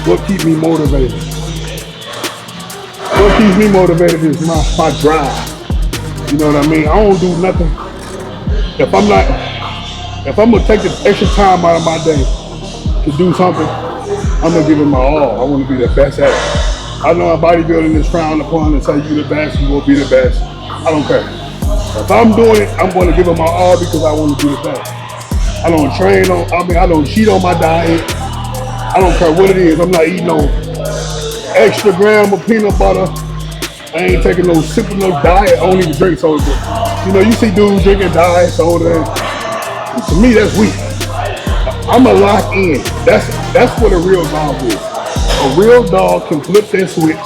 What keeps me motivated? What keeps me motivated is my drive. You know what I mean? I don't do nothing. If I'm not, if I'm gonna take the extra time out of my day to do something, I'm gonna give it my all. I want to be the best at it. I know bodybuilding is frowned upon and say you the best, you will be the best. I don't care. If I'm doing it, I'm going to give it my all because I want to be the best. I don't train on. I don't cheat on my diet. I don't care what it is. I'm not eating no extra gram of peanut butter. I ain't taking no sipping no diet. I don't even drink soda. You know, you see dudes drinking diet soda. To me, that's weak. I'm a lock in. That's what a real dog is. A real dog can flip that switch,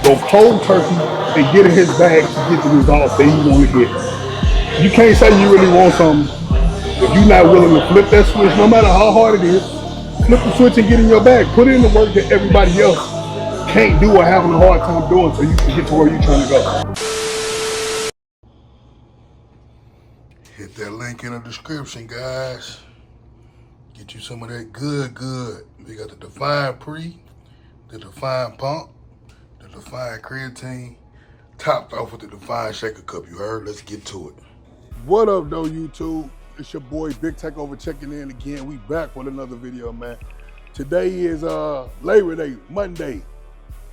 go cold turkey, and get in his bag to get the results that he want to get. You can't say you really want something if you're not willing to flip that switch, no matter how hard it is. Flip the switch and get in your bag. Put in the work that everybody else can't do or having a hard time doing so you can get to where you're trying to go. Hit that link in the description, guys. Get you some of that good. We got the Define Pre, the Define Pump, the Define Creatine, topped off with the Define Shaker Cup. You heard? Let's get to it. What up, though, YouTube? It's your boy Big Takeover checking in again. We back with another video, man. Today is Labor Day, Monday.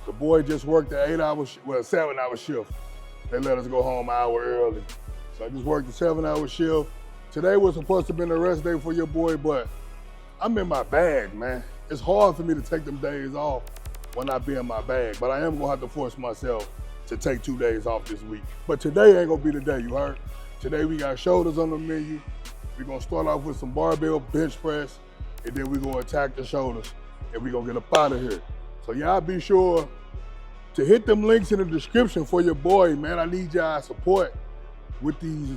The boy just worked an 7-hour shift. They let us go home an hour early. So I just worked a 7-hour shift. Today was supposed to have been a rest day for your boy, but I'm in my bag, man. It's hard for me to take them days off when I be in my bag, but I am gonna have to force myself to take 2 days off this week. But today ain't gonna be the day, you heard? Today we got shoulders on the menu. We're gonna start off with some barbell bench press, and then we're gonna attack the shoulders, and we're gonna get up out of here. So y'all be sure to hit them links in the description for your boy, man. I need y'all support with these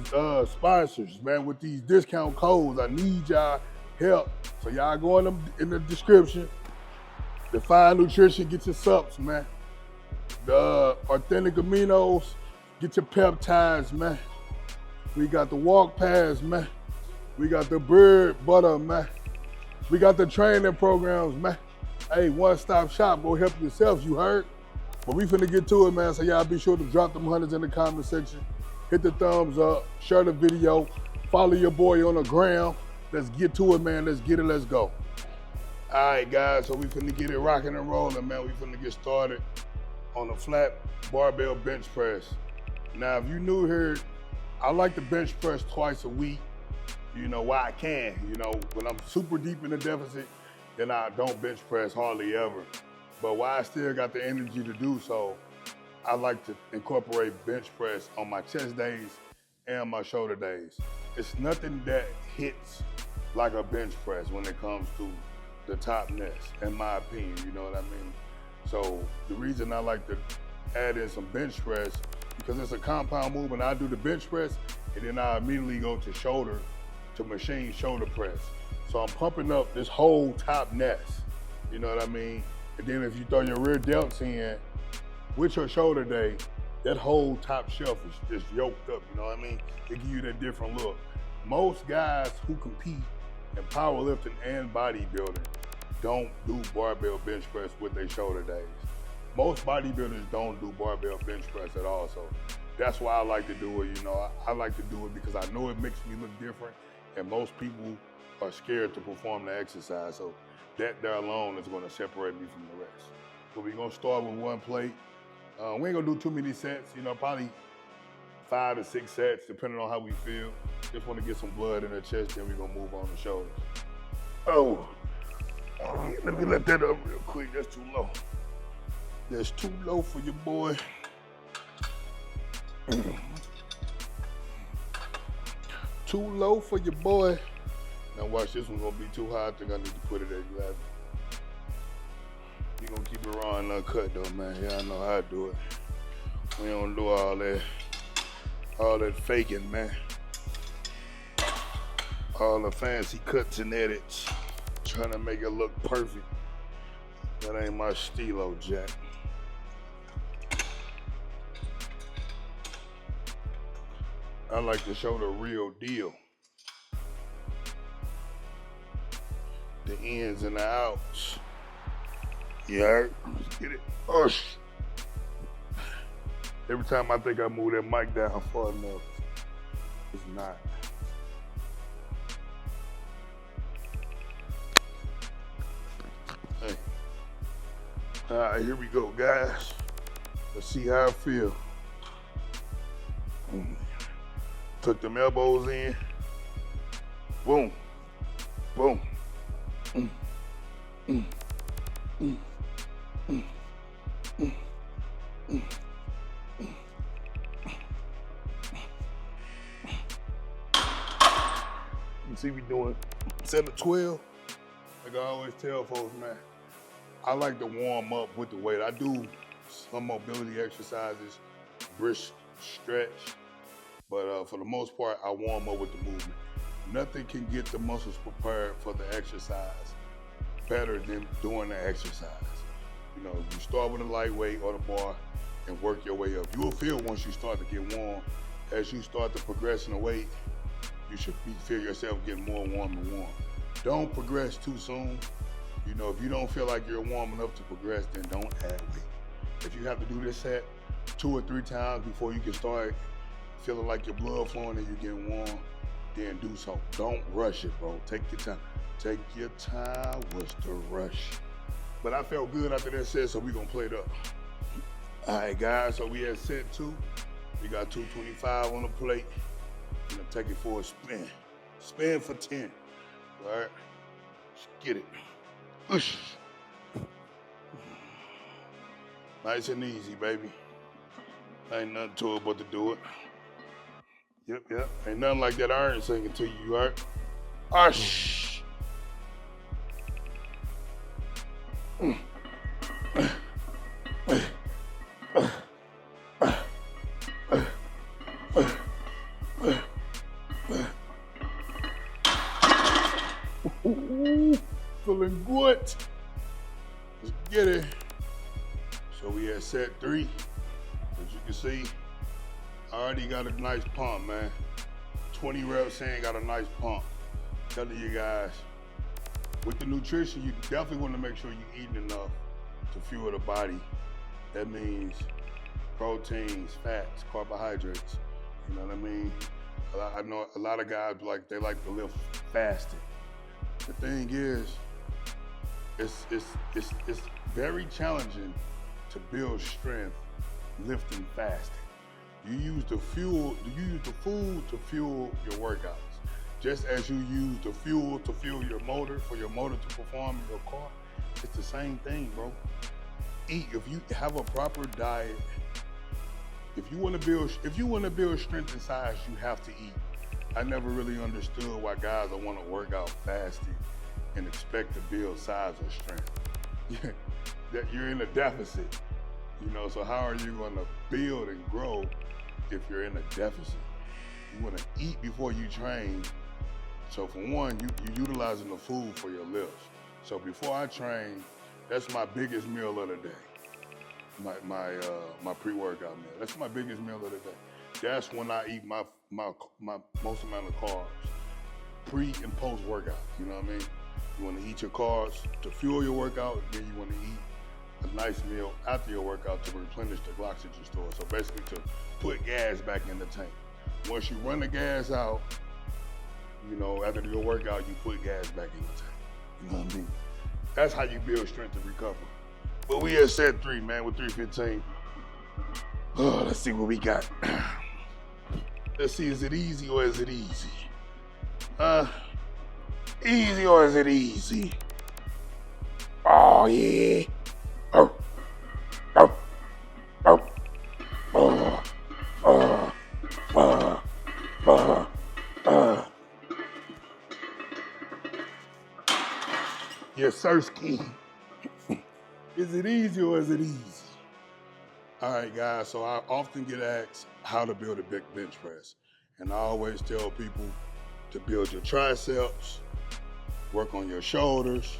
sponsors, man, with these discount codes. I need y'all help. So y'all go in the description. Define Nutrition, get your subs, man. The Authentic Aminos, get your peptides, man. We got the Walk Pass, man. We got the Bird Butter, man. We got the training programs, man. Hey, one-stop shop, go help yourselves, you heard? But we finna get to it, man, so y'all be sure to drop them hundreds in the comment section. Hit the thumbs up, share the video, follow your boy on the gram. Let's get to it, man. Let's get it, let's go. All right, guys, so we finna get it rocking and rolling, man. We finna get started on a flat barbell bench press. Now, if you new here, I like to bench press twice a week. You know, why I can. You know, when I'm super deep in the deficit, then I don't bench press hardly ever. But why I still got the energy to do so, I like to incorporate bench press on my chest days and my shoulder days. It's nothing that hits like a bench press when it comes to the topness, in my opinion, you know what I mean? So the reason I like to add in some bench press, because it's a compound movement. I do the bench press, and then I immediately go to shoulder, to machine shoulder press. So I'm pumping up this whole top nest, you know what I mean? And then if you throw your rear delts in with your shoulder day, that whole top shelf is just yoked up, you know what I mean? It gives you that different look. Most guys who compete in powerlifting and bodybuilding don't do barbell bench press with their shoulder days. Most bodybuilders don't do barbell bench press at all, so that's why I like to do it, you know. I like to do it because I know it makes me look different, and most people are scared to perform the exercise, so that there alone is gonna separate me from the rest. So we're gonna start with one plate. We ain't gonna do too many sets, you know, probably 5 to 6 sets, depending on how we feel. Just wanna get some blood in the chest, then we're gonna move on to shoulders. Oh, let me let that up real quick, that's too low. That's too low for your boy. Too low for your boy. Now watch, this one's gonna be too high. I think I need to put it at 11. You gonna keep it raw and uncut though, man. Yeah, I know how to do it. We don't do all that faking, man. All the fancy cuts and edits, trying to make it look perfect. That ain't my stilo, Jack. I like to show the real deal. The ins and the outs. Yeah, let's get it. Ush. Every time I think I move that mic down far enough, it's not. Hey. All right, here we go, guys. Let's see how I feel. Took them elbows in. Boom. Boom. You see me doing 7 to 12. Like I always tell folks, man, I like to warm up with the weight. I do some mobility exercises, brisk stretch, but for the most part, I warm up with the movement. Nothing can get the muscles prepared for the exercise better than doing the exercise. You know, you start with a lightweight or the bar and work your way up. You will feel once you start to get warm, as you start to progress in the weight, you should feel yourself getting more warm and warm. Don't progress too soon. You know, if you don't feel like you're warm enough to progress, then don't add weight. If you have to do this set 2 or 3 times before you can start feeling like your blood flowing and you're getting warm, then do so. Don't rush it, bro. Take your time. Take your time. What's the rush? But I felt good after that set, so we're gonna play it up. All right, guys, so we at set 2. We got 225 on the plate. I'm gonna take it for a spin. Spin for 10. All right, let's get it. Push. Nice and easy, baby. Ain't nothing to it but to do it. Yep. Ain't nothing like that iron sinking to you, all right? Ush. Feeling good. Let's get it. So we at set 3. As you can see, I already got a nice pump, man. 20 reps in, got a nice pump. Telling you guys, with the nutrition, you definitely want to make sure you're eating enough to fuel the body. That means proteins, fats, carbohydrates. You know what I mean? I know a lot of guys they like to live fasted. The thing is, it's very challenging to build strength lifting fasting. You use the food to fuel your workouts. Just as you use the fuel to fuel your motor, for your motor to perform in your car, it's the same thing, bro. Eat. If you have a proper diet, if you want to build strength and size, you have to eat. I never really understood why guys don't want to work out fasting and expect to build size or strength. That you're in a deficit, you know. So how are you going to build and grow if you're in a deficit? You want to eat before you train. So for one, you're utilizing the food for your lifts. So before I train, that's my biggest meal of the day. My pre-workout meal. That's my biggest meal of the day. That's when I eat my most amount of carbs, pre and post workout. You know what I mean? You want to eat your carbs to fuel your workout, then you want to eat a nice meal after your workout to replenish the glycogen store. So basically to put gas back in the tank. Once you run the gas out, you know, after your workout, you put gas back in the tank. You know what I mean? That's how you build strength and recover. But we at set 3, man, with 315. Oh, let's see what we got. Let's see, is it easy or is it easy? Easy or is it easy? Oh, yeah. Oh. Yes, sirski. Is it easy or is it easy? All right, guys, so I often get asked how to build a big bench press. And I always tell people to build your triceps, work on your shoulders,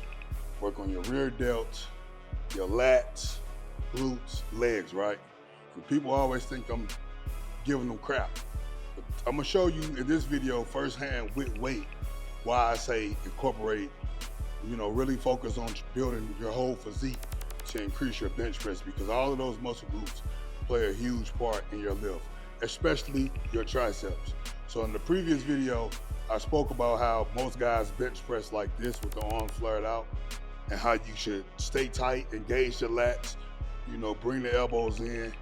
work on your rear delts, your lats, glutes, legs, right? And people always think I'm giving them crap. But I'm gonna show you in this video firsthand with weight why I say incorporate, you know, really focus on building your whole physique to increase your bench press, because all of those muscle groups play a huge part in your lift, especially your triceps. So in the previous video, I spoke about how most guys bench press like this with the arms flared out, and how you should stay tight, engage your lats, you know, bring the elbows in.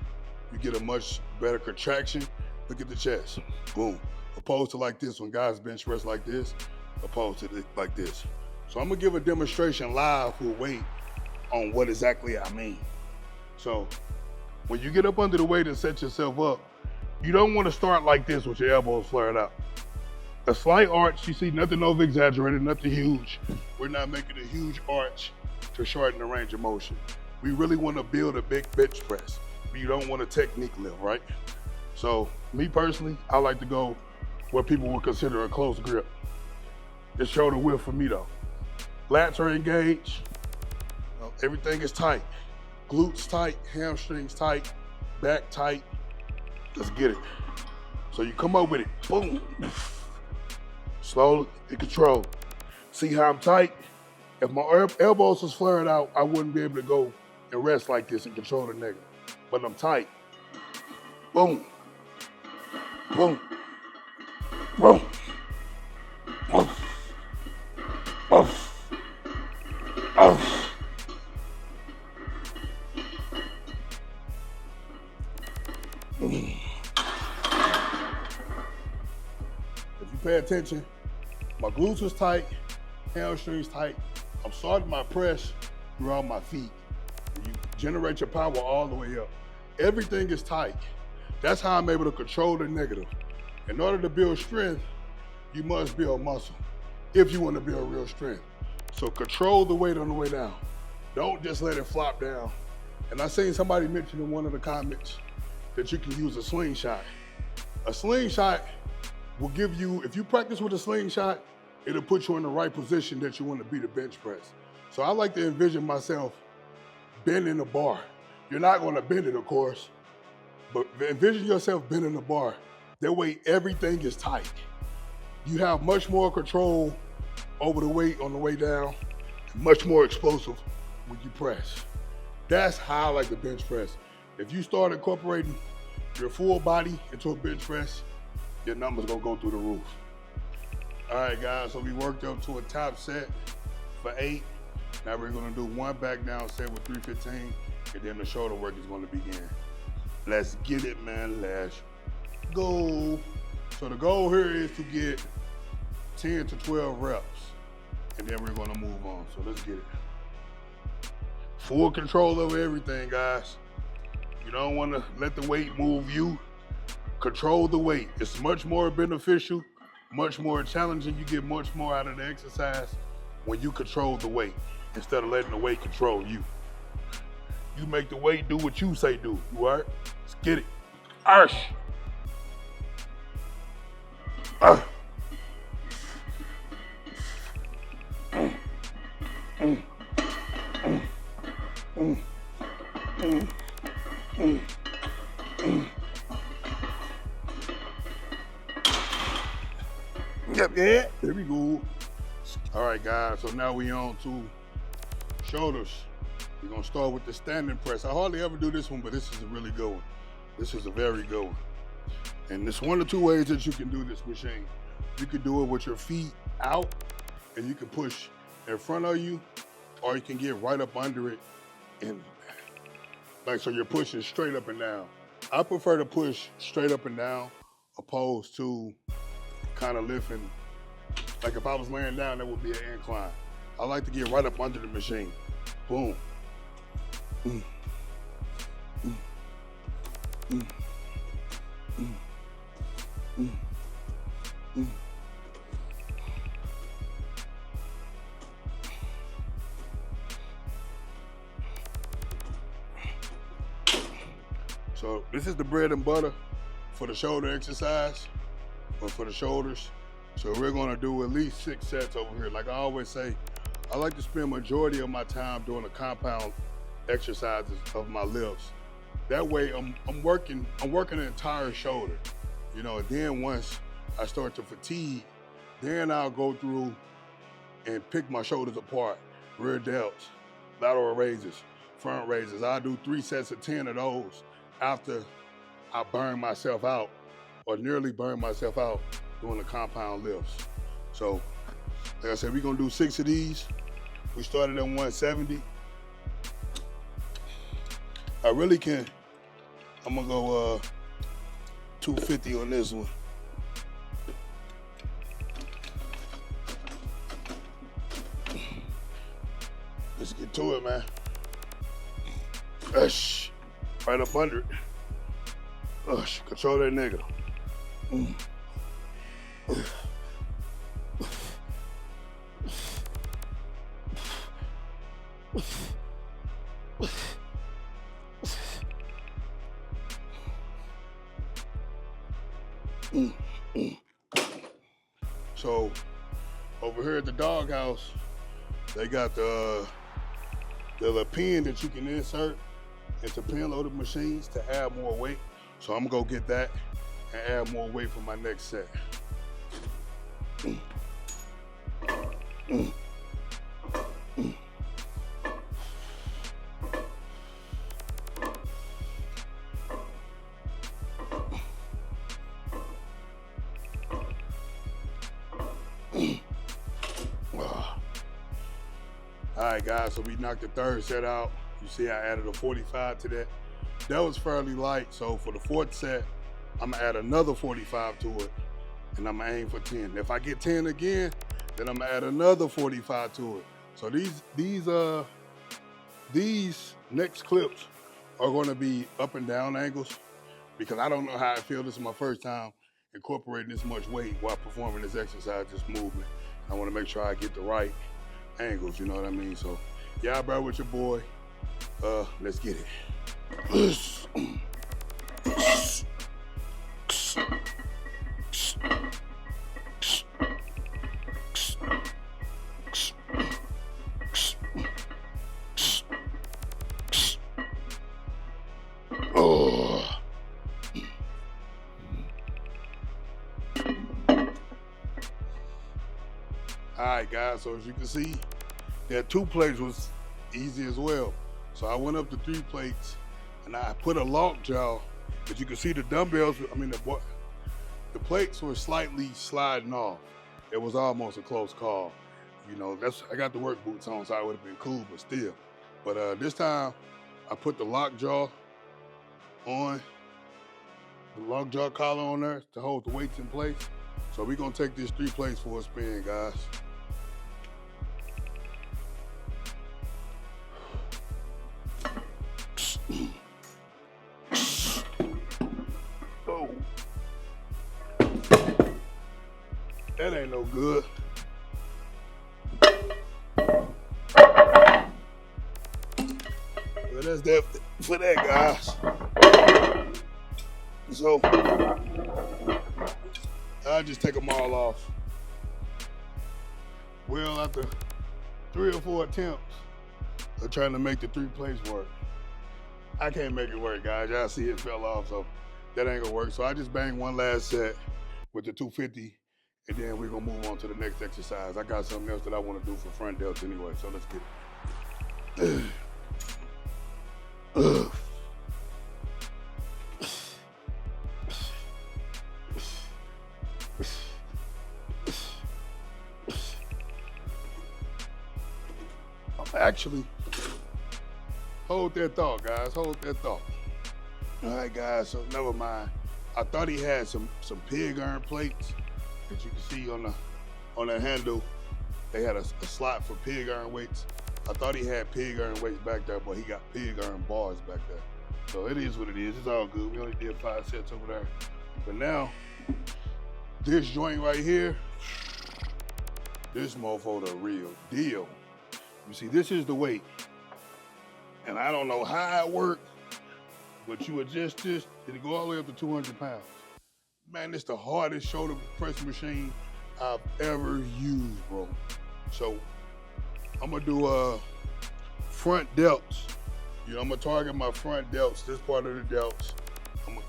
You get a much better contraction. Look at the chest, boom. Opposed to like this, when guys bench press like this, opposed to like this. So I'm gonna give a demonstration live with weight on what exactly I mean. So when you get up under the weight and set yourself up, you don't want to start like this with your elbows flared out. A slight arch, you see, nothing over exaggerated, nothing huge. We're not making a huge arch to shorten the range of motion. We really want to build a big bench press, but you don't want a technique lift, right? So me personally, I like to go what people would consider a close grip. It's shoulder width for me though. Lats are engaged, everything is tight. Glutes tight, hamstrings tight, back tight. Let's get it. So you come up with it, boom. Slowly and control. See how I'm tight? If my elbows was flared out, I wouldn't be able to go and rest like this and control the negative. But I'm tight. Boom. Boom. Boom. Boom. Boom. Boom. If you pay attention, my glutes was tight, hamstrings tight. I'm starting my press throughout my feet. You generate your power all the way up. Everything is tight. That's how I'm able to control the negative. In order to build strength, you must build muscle if you want to build real strength. So control the weight on the way down. Don't just let it flop down. And I seen somebody mention in one of the comments that you can use a slingshot. A slingshot will give you, if you practice with a slingshot, it'll put you in the right position that you want to be to bench press. So I like to envision myself bending the bar. You're not going to bend it, of course, but envision yourself bending the bar. That way everything is tight. You have much more control over the weight on the way down, much more explosive when you press. That's how I like to bench press. If you start incorporating your full body into a bench press, your numbers gonna go through the roof. All right, guys, so we worked up to a top set for 8. Now we're gonna do one back down set with 315, and then the shoulder work is gonna begin. Let's get it, man, let's go. So the goal here is to get 10 to 12 reps, and then we're gonna move on, so let's get it. Full control over everything, guys. You don't wanna let the weight move you. Control the weight. It's much more beneficial, much more challenging. You get much more out of the exercise when you control the weight instead of letting the weight control you. You make the weight do what you say do. You all right? Let's get it. Arsh. Yep, yeah, there we go. All right, guys, so now we on to shoulders. We're gonna start with the standing press. I hardly ever do this one, but this is a really good one. This is a very good one. And there's one or two ways that you can do this machine. You can do it with your feet out, and you can push in front of you, or you can get right up under it, and like, so you're pushing straight up and down. I prefer to push straight up and down, opposed to kind of lifting. Like if I was laying down, that would be an incline. I like to get right up under the machine. Boom. Mm. Mm. Mm. Mm. Mm. Mm. So this is the bread and butter for the shoulder exercise, or for the shoulders. So we're gonna do at least 6 sets over here. Like I always say, I like to spend majority of my time doing the compound exercises of my lifts. That way I'm working the entire shoulder, you know, and then once I start to fatigue, then I'll go through and pick my shoulders apart, rear delts, lateral raises, front raises. I'll do 3 sets of 10 of those after I burn myself out or nearly burn myself out doing the compound lifts. So, like I said, we're gonna do 6 of these. We started at 170. I really can, I'm gonna go 250 on this one. Let's get to it, man. Ush, right up under it. Ush, control that nigga. So over here at the doghouse, they got the little pin that you can insert into pin loaded machines to add more weight. So I'm gonna go get that and add more weight for my next set. All right, guys, so we knocked the third set out. You see I added a 45 to that. That was fairly light, so for the fourth set, I'm gonna add another 45 to it, and I'm gonna aim for 10. If I get 10 again, then I'm gonna add another 45 to it. So these next clips are gonna be up and down angles because I don't know how I feel. This is my first time incorporating this much weight while performing this exercise, this movement. I wanna make sure I get the right angles, you know what I mean? So, y'all bear with your boy. Let's get it. All right, guys, so as you can see, that 2 plates was easy as well. So I went up to 3 plates and I put a lock jaw. As you can see, the dumbbells, the plates were slightly sliding off. It was almost a close call. You know, I got the work boots on, so I would have been cool, but still. But this time, I put the lock jaw on, the lock jaw collar on there to hold the weights in place. So we're gonna take this 3 plates for a spin, guys. Oh, that ain't no good. Well, that's that for that, guys. So I'll just take them all off. Well, after 3 or 4 attempts of trying to make the 3 plates work, I can't make it work, guys. Y'all see it fell off, so that ain't gonna work. So I just banged one last set with the 250, and then we're gonna move on to the next exercise. I got something else that I wanna do for front delts anyway, so let's get it. Actually, hold that thought, guys. Hold that thought. All right, guys. So never mind. I thought he had some pig iron plates that you can see on the handle. They had a slot for pig iron weights. I thought he had pig iron weights back there, but he got pig iron bars back there. So it is what it is. It's all good. We only did 5 sets over there. But now, this joint right here, this mofo the real deal. You see, this is the weight. And I don't know how it worked, but you adjust this, it'll go all the way up to 200 pounds. Man, it's the hardest shoulder press machine I've ever used, bro. So I'm gonna do front delts. You know, I'm gonna target my front delts, this part of the delts. I'm gonna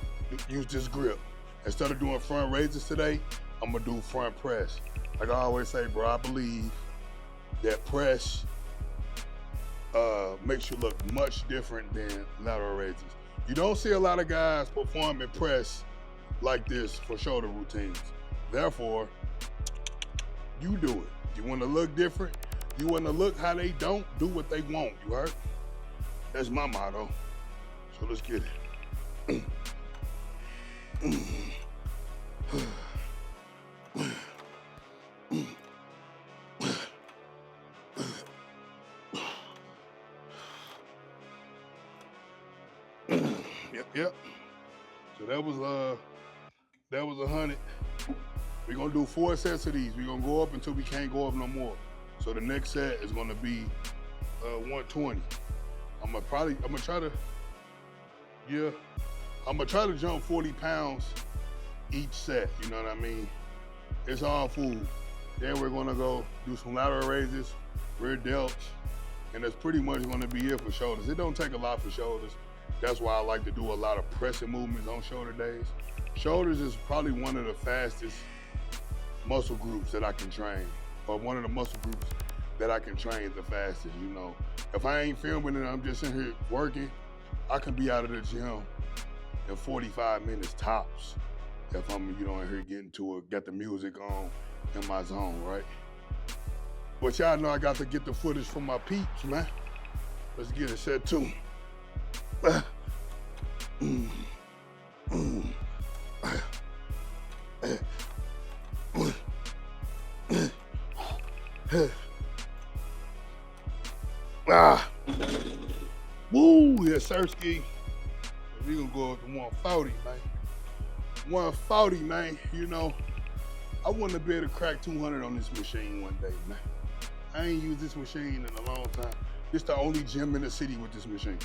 use this grip. Instead of doing front raises today, I'm gonna do front press. Like I always say, bro, I believe that press makes you look much different than lateral raises. You don't see a lot of guys performing press like this for shoulder routines. Therefore, you do it. You want to look different? You want to look how they don't? Do what they want, you heard? That's my motto. So let's get it. Yep. So that was 100. We're gonna do 4 sets of these. We're gonna go up until we can't go up no more. So the next set is gonna be 120. I'm gonna try to jump 40 pounds each set, you know what I mean? It's all food. Then we're gonna go do some lateral raises, rear delts, and that's pretty much gonna be it for shoulders. It don't take a lot for shoulders. That's why I like to do a lot of pressing movements on shoulder days. Shoulders is probably one of the fastest muscle groups that I can train, or one of the muscle groups that I can train the fastest, you know. If I ain't filming and I'm just in here working, I can be out of the gym in 45 minutes tops. If I'm, in here getting to it, got the music on in my zone, right? But y'all know I got to get the footage from my peeps, man. Let's get it, set 2. Woo, yes, Sirski. We gonna go up to 140, man. 140, man. I want to be able to crack 200 on this machine one day, man. I ain't used this machine in a long time. This the only gym in the city with this machine.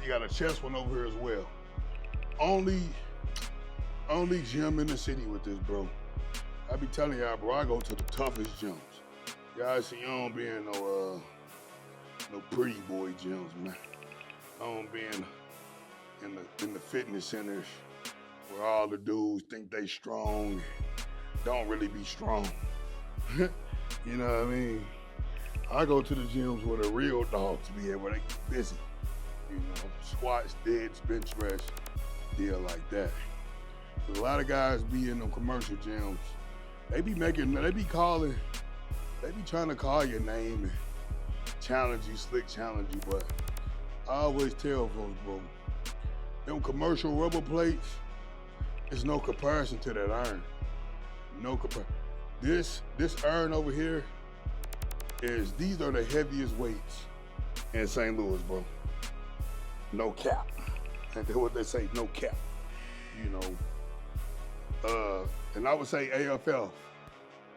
You got a chest one over here as well. Only gym in the city with this, bro. I be telling y'all, bro, I go to the toughest gyms. Y'all see, I don't be in no pretty boy gyms, man. I don't be in the fitness centers where all the dudes think they strong, don't really be strong. You know what I mean? I go to the gyms where the real dogs be at, where they get busy. Squats, deads, bench press, deal like that. But a lot of guys be in them commercial gyms. They be trying to call your name and challenge you, slick challenge you, but I always tell folks, bro, them commercial rubber plates, it's no comparison to that iron. No comparison. This iron over here these are the heaviest weights in St. Louis, bro. No cap. And that's what they say, no cap. And I would say AFF.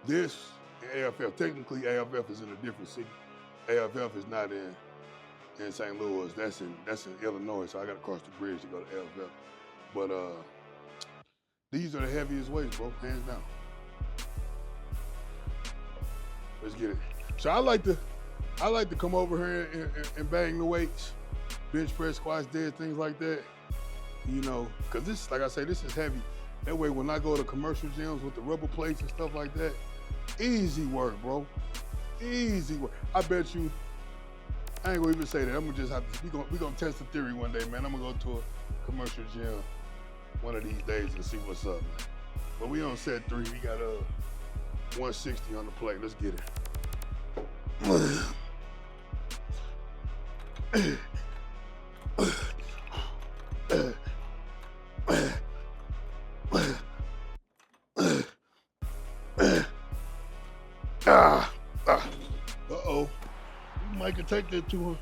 This AFF, technically AFF is in a different city. AFF is not in St. Louis. That's in Illinois, so I gotta cross the bridge to go to AFF. But these are the heaviest weights, bro, hands down. Let's get it. So I like to come over here and bang the weights, bench press, squats, dead, things like that. Cause this, like I say, this is heavy. That way, when I go to commercial gyms with the rubber plates and stuff like that, easy work, bro. Easy work. I bet you, I ain't gonna even say that. I'm gonna just have to, we gonna test the theory one day, man. I'm gonna go to a commercial gym one of these days and see what's up, man. But we on set 3, we got 160 on the plate. Let's get it. Uh-oh. You might can take that 200.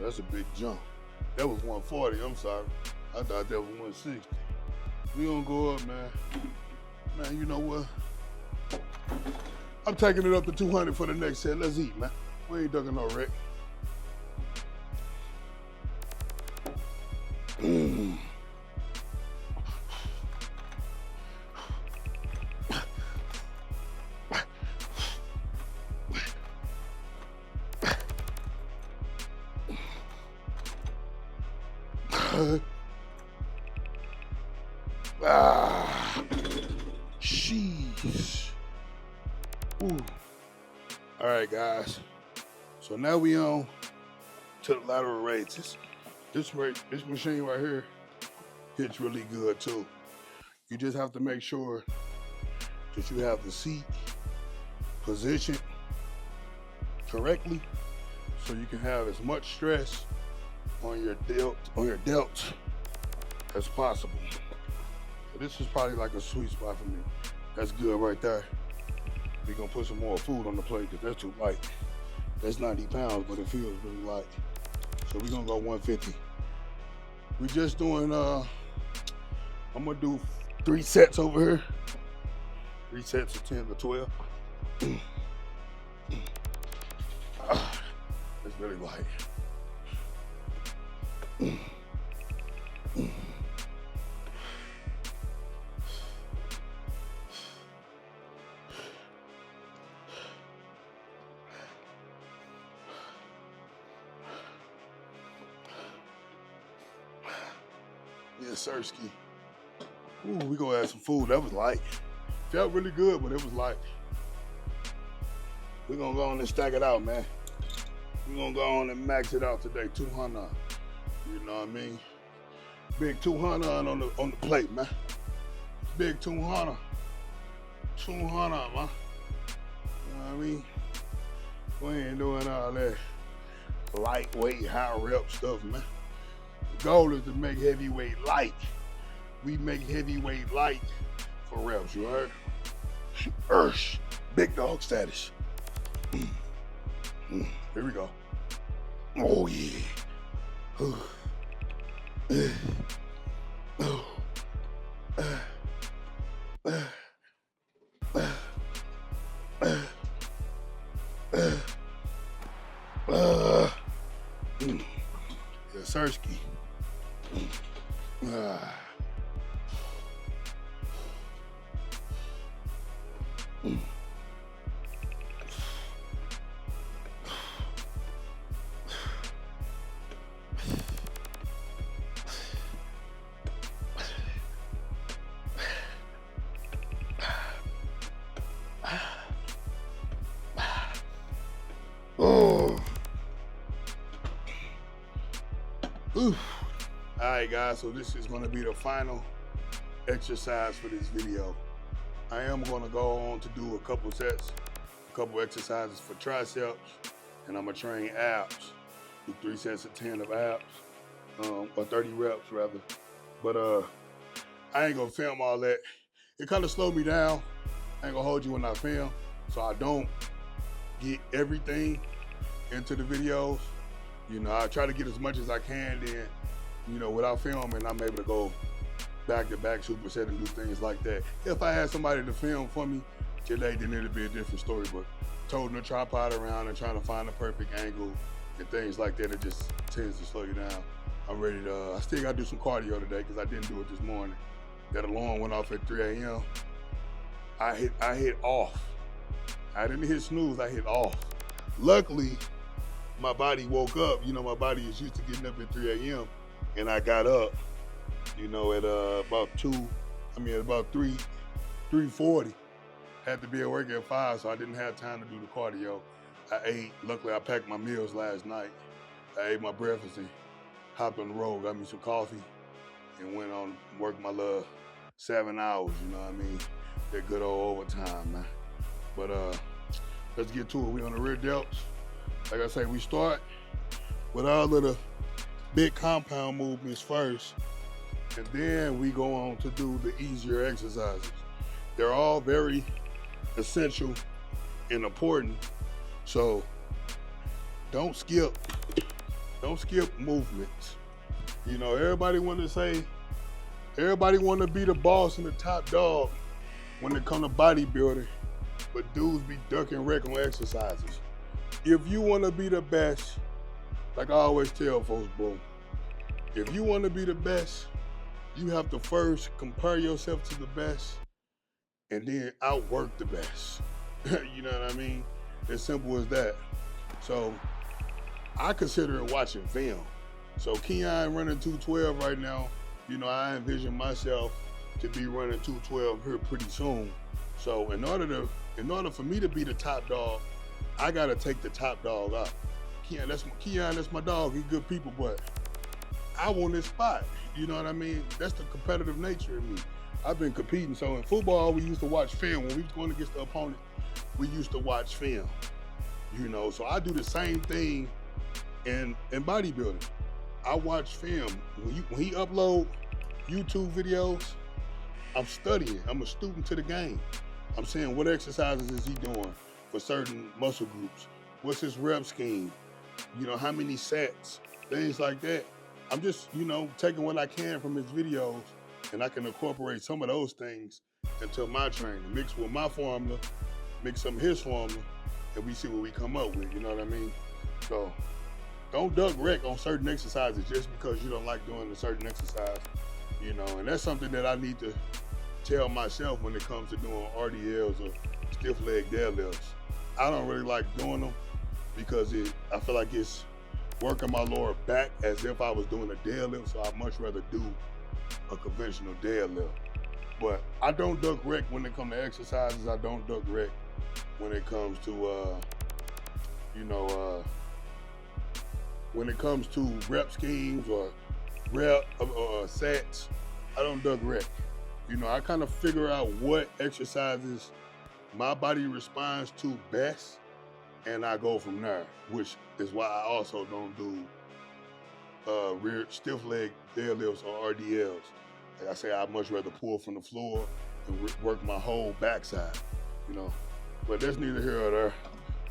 That's a big jump. That was 140, I'm sorry. I thought that was 160. We gonna go up, man. Man, you know what? I'm taking it up to 200 for the next set. Let's eat, man. We ain't ducking no wreck. Jeez. Ooh. All right, guys. So now we on to the lateral raises. This machine right here hits really good too. You just have to make sure that you have the seat positioned correctly so you can have as much stress on your delts as possible. So this is probably like a sweet spot for me. That's good right there. We're gonna put some more food on the plate because that's too light. That's 90 pounds, but it feels really light. So we're gonna go 150. We're just doing, I'm gonna do 3 sets over here. 3 sets of 10 to 12. It's really light. Yeah, Sirski. Ooh, we gonna add some food. That was light. Felt really good, but it was light. We're gonna go on and stack it out, man. We're gonna go on and max it out today, 200. You know what I mean? Big 200 on the plate, man. Big 200. 200, man. You know what I mean? We ain't doing all that lightweight, high rep stuff, man. The goal is to make heavyweight light. We make heavyweight light for reps, you heard? Big dog status. Here we go. Oh yeah. Yeah, Sirski. Oh. Oof. All right, guys, so this is gonna be the final exercise for this video. I am gonna go on to do a couple sets, a couple exercises for triceps, and I'm gonna train abs. Do 3 sets of 10 of abs, or 30 reps rather. But I ain't gonna film all that. It kind of slowed me down. I ain't gonna hold you when I film, so I don't get everything into the videos. You know, I try to get as much as I can, then, you know, without filming, I'm able to go back-to-back superset and do things like that. If I had somebody to film for me today, then it'd be a different story, but toting the tripod around and trying to find the perfect angle and things like that, it just tends to slow you down. I'm ready to, I still gotta do some cardio today because I didn't do it this morning. That alarm went off at 3 a.m. I hit off. I didn't hit snooze, I hit off. Luckily, my body woke up. You know, my body is used to getting up at 3 a.m. and I got up, you know, at about 3:40. Had to be at work at 5, so I didn't have time to do the cardio. I ate. Luckily, I packed my meals last night. I ate my breakfast and hopped on the road, got me some coffee, and went on work my little 7 hours, you know what I mean? That good old overtime, man. But let's get to it. We on the rear delts. Like I say, we start with our little big compound movements first, and then we go on to do the easier exercises. They're all very essential and important, so don't skip movements. You know, everybody want to be the boss and the top dog when it comes to bodybuilding, but dudes be ducking wreck on exercises. If you want to be the best, like I always tell folks, bro, if you want to be the best, you have to first compare yourself to the best and then outwork the best. You know what I mean? As simple as that. So I consider it watching film. So Keon running 212 right now. You know, I envision myself to be running 212 here pretty soon. So in order for me to be the top dog, I gotta take the top dog up. Keon, that's my dog. He's good people, but I want this spot. You know what I mean? That's the competitive nature in me. I've been competing. So in football, we used to watch film. When we was going against the opponent, we used to watch film. You know, so I do the same thing in bodybuilding. I watch film. When he upload YouTube videos, I'm studying. I'm a student to the game. I'm saying, what exercises is he doing for certain muscle groups? What's his rep scheme? You know, how many sets? Things like that. I'm just, you know, taking what I can from his videos, and I can incorporate some of those things into my training. Mix with my formula, mix some of his formula, and we see what we come up with, you know what I mean? So don't duck wreck on certain exercises just because you don't like doing a certain exercise, you know, and that's something that I need to tell myself when it comes to doing RDLs or stiff leg deadlifts. I don't really like doing them because I feel like it's working my lower back as if I was doing a deadlift, so I'd much rather do a conventional deadlift. But I don't duck wreck when it comes to exercises. I don't duck wreck when it comes to, when it comes to rep schemes or sets. I don't duck wreck. You know, I kind of figure out what exercises my body responds to best, and I go from there, which is why I also don't do rear stiff leg deadlifts or RDLs. Like I say, I'd much rather pull from the floor and work my whole backside, you know. But that's neither here or there.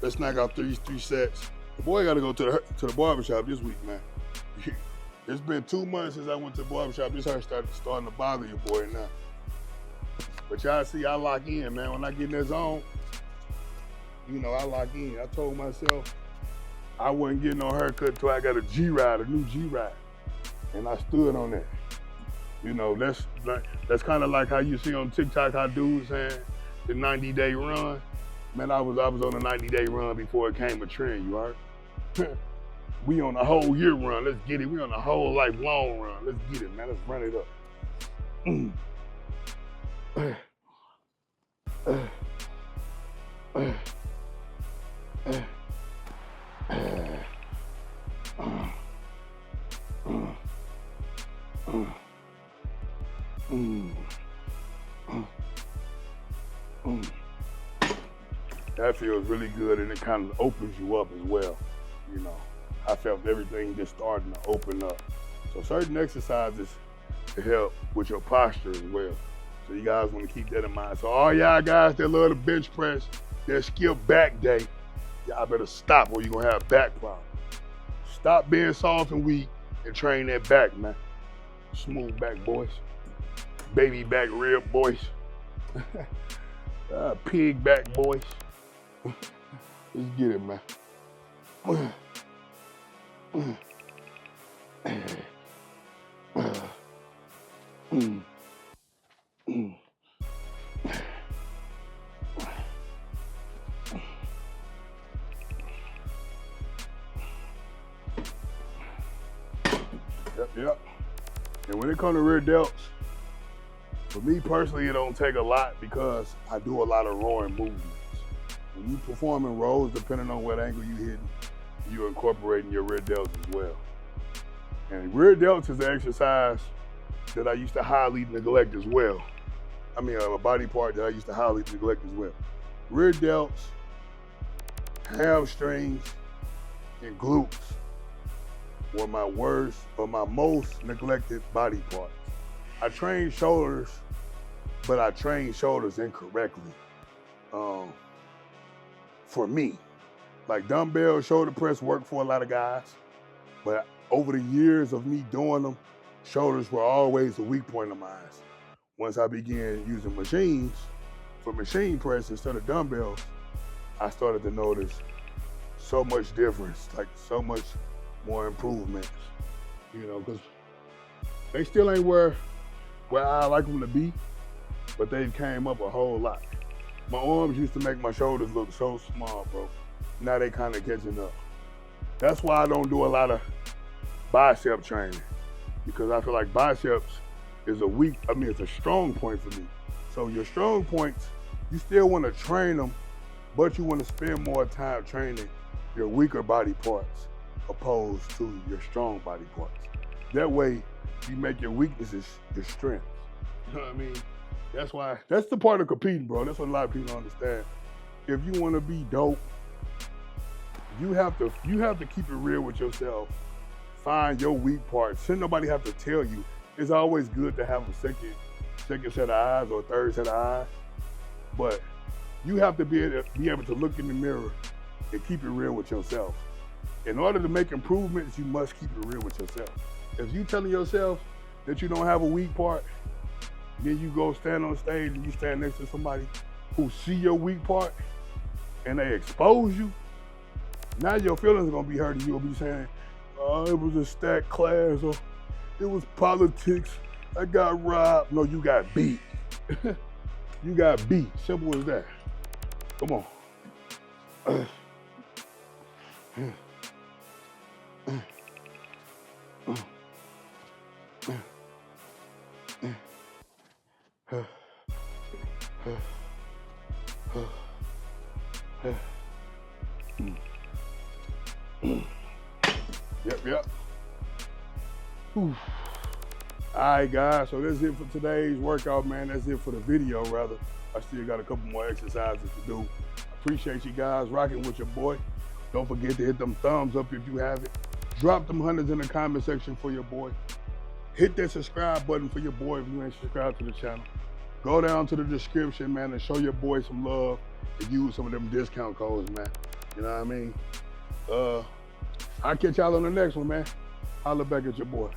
Let's knock out three sets. The boy got to go to the barbershop this week, man. It's been 2 months since I went to the barbershop. This hair starting to bother your boy now. But y'all see, I lock in, man. When I get in that zone, you know, I lock in. I told myself I wasn't getting no haircut until I got a new G-Ride. And I stood on that. You know, that's kind of like how you see on TikTok how dudes saying the 90-day run. Man, I was on a 90-day run before it came a trend, you heard? We on a whole year run, let's get it. We on a whole lifelong run, let's get it, man. Let's run it up. That feels really good, and it kind of opens you up as well. You know, I felt everything just starting to open up. So certain exercises to help with your posture as well. So you guys want to keep that in mind. So all y'all guys that love the bench press, that skip back day, y'all better stop or you're gonna have back problems. Stop being soft and weak and train that back, man. Smooth back, boys. Baby back rib, boys. Pig back, boys. Let's get it, man. Yep. And when it comes to rear delts, for me personally, it don't take a lot because I do a lot of rowing movements. When you perform in rows, depending on what angle you hitting, you're incorporating your rear delts as well. And rear delts is an exercise that I used to highly neglect as well. I mean, a body part that I used to highly neglect as well. Rear delts, hamstrings, and glutes were my worst or my most neglected body parts. I trained shoulders, but I trained shoulders incorrectly. For me, like dumbbell shoulder press worked for a lot of guys, but over the years of me doing them, shoulders were always a weak point of mine. Once I began using machines for machine press instead of dumbbells, I started to notice so much difference, like so much more improvements, you know, because they still ain't where I like them to be, but they came up a whole lot. My arms used to make my shoulders look so small, bro. Now they kind of catching up. That's why I don't do a lot of bicep training, because I feel like biceps is it's a strong point for me. So your strong points, you still want to train them, but you want to spend more time training your weaker body parts opposed to your strong body parts. That way, you make your weaknesses your strengths. You know what I mean? That's the part of competing, bro. That's what a lot of people don't understand. If you want to be dope, you have to keep it real with yourself. Find your weak parts. Shouldn't nobody have to tell you. It's always good to have a second set of eyes or a third set of eyes. But you have to be able to look in the mirror and keep it real with yourself. In order to make improvements, you must keep it real with yourself. If you telling yourself that you don't have a weak part, then you go stand on stage and you stand next to somebody who see your weak part and they expose you, now your feelings are gonna be hurt and you'll be saying, oh, it was a stacked class, or it was politics, I got robbed. No, you got beat. You got beat, simple as that. Come on. Yep. Whew. All right, guys, so that's it for today's workout, man. That's it for the video, rather. I still got a couple more exercises to do. Appreciate you guys rocking with your boy. Don't forget to hit them thumbs up if you haven't. Drop them hundreds in the comment section for your boy. Hit that subscribe button for your boy if you ain't subscribed to the channel. Go down to the description, man, and show your boy some love and use some of them discount codes, man. You know what I mean? I'll catch y'all on the next one, man. Holla back at your boy.